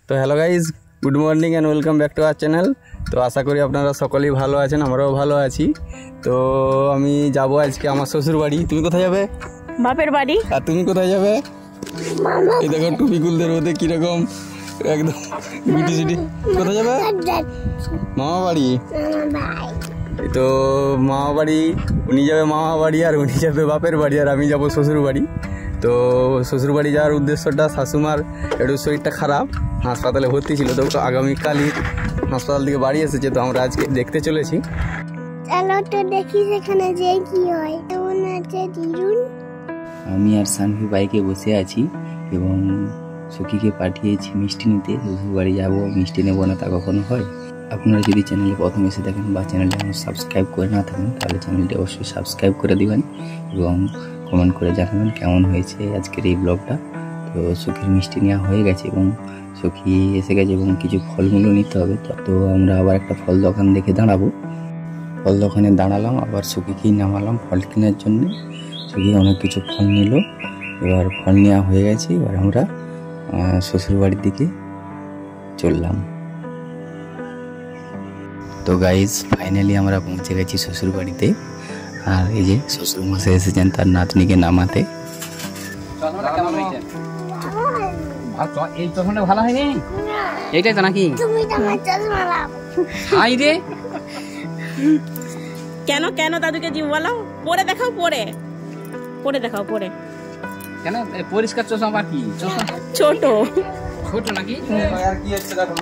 তো hello guys, good morning and welcome back to our channel. তো আশা করি আপনারা সকলেই ভালো আছেন, আমরাও ভালো আছি। তো আমি যাব আজকে আমার শ্বশুর বাড়ি। তুমি কোথায় যাবে? বাপের বাড়ি। আর তুমি কোথায় যাবে? এই দেখো টুপিকুলদের মধ্যে কীরকম একদম বিটি সিটি। কোথায় যাবে? মামা বাড়ি। তো মামা বাড়ি, উনি যাবে মামা বাড়ি আর উনি যাবে বাপের বাড়ি, আর আমি যাব শ্বশুর বাড়ি। তো শ্বশুর বাড়ি যাওয়ার উদ্দেশ্যটা, শাশুমার একটু শরীরটা খারাপ, হাসপাতালে ভর্তি ছিল। তো আগামীকালই হাসপাতাল থেকে বাড়ি এসেছে, তো আমরা আজকে দেখতে চলেছি। চলো তো দেখি সেখানে যে কি হয়। কেমন আছে দিরুন? আমি আর সানভি বাইকে বসে আছি এবং সখীকে পাঠিয়েছি মিষ্টি নিতে। শ্বশুর বাড়ি যাবো, মিষ্টি নেবো না তা কখনো হয়? আপনারা যদি চ্যানেলে প্রথম এসে থাকেন বা চ্যানেলটা এখন সাবস্ক্রাইব করে না থাকেন, তাহলে চ্যানেলটি অবশ্যই সাবস্ক্রাইব করে দিবেন এবং কমেন্ট করে জানাবেন কেমন হয়েছে আজকের এই ব্লগটা। তো সখীর মিষ্টি নেওয়া হয়ে গেছে এবং সখী এসে গেছে এবং কিছু ফলমূলও নিতে হবে। তো আমরা আবার একটা ফল দোকান দেখে দাঁড়াবো। ফল দোকানে দাঁড়ালাম, আবার সখীকেই নামালাম ফল কেনার জন্য। সখী অনেক কিছু ফল নিল। এবার ফল নেওয়া হয়ে গেছে, এবার আমরা শ্বশুরবাড়ির দিকে চললাম। তো গাইজ, ফাইনালি আমরা পৌঁছে গেছি শ্বশুরবাড়িতে। আর এই যে শ্বশুরমশাই এসেছেন তার নাতনিকে নামাতে। এই চশমাটা ভালো হয়নি, এইটাই তো নাকি? তুমি তো আমার চশমা লাও। হাই রে, কেন কেন দাদুকে জি বলো, পরে দেখাও, পরে দেখাও, পরে কেন পরিষ্কার চশমা? বা কি চশমা? ছোট ছোট নাকি? আর কি হচ্ছে দেখো।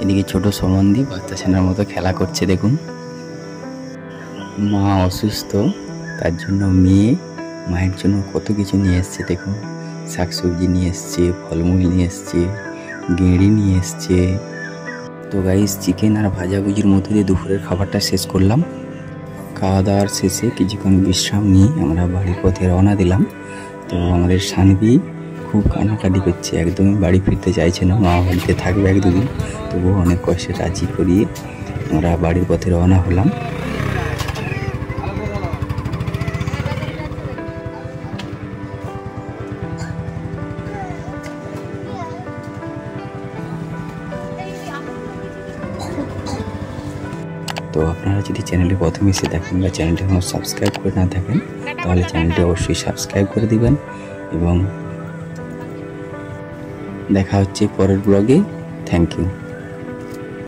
এদিকে ছোট সম্বন্ধী বাচ্চা ছেনার মতো খেলা করছে দেখুন। মা অসুস্থ, তার জন্য মায়ের জন্য কত কিছু নিয়ে এসছে দেখুন। শাকসবজি নিয়ে এসছে, ফলমূল নিয়ে এসছে, গেঁড়ি নিয়ে এসছে। তো গাইস, চিকেন আর ভাজাভুজির মধ্যে দিয়ে দুপুরের খাবারটা শেষ করলাম। খাওয়া দাওয়ার শেষে কিছুক্ষণ বিশ্রাম নিয়ে আমরা বাড়ির পথে রওনা দিলাম। তো আমাদের সানভি খুব কান্নাকাটি করছে, একদমই বাড়ি ফিরতে চাইছে না, মা বাড়িতে থাকবে এক দুদিন। তবুও অনেক কষ্টে রাজি করিয়ে আমরা বাড়ির পথে রওনা হলাম। তো আপনারা যদি চ্যানেলে প্রথমে এসে থাকেন বা চ্যানেলটি এখনো সাবস্ক্রাইব করে না থাকেন, তাহলে চ্যানেলটি অবশ্যই সাবস্ক্রাইব করে দিবেন এবং দেখা হচ্ছে পরের ব্লগে। Thank you.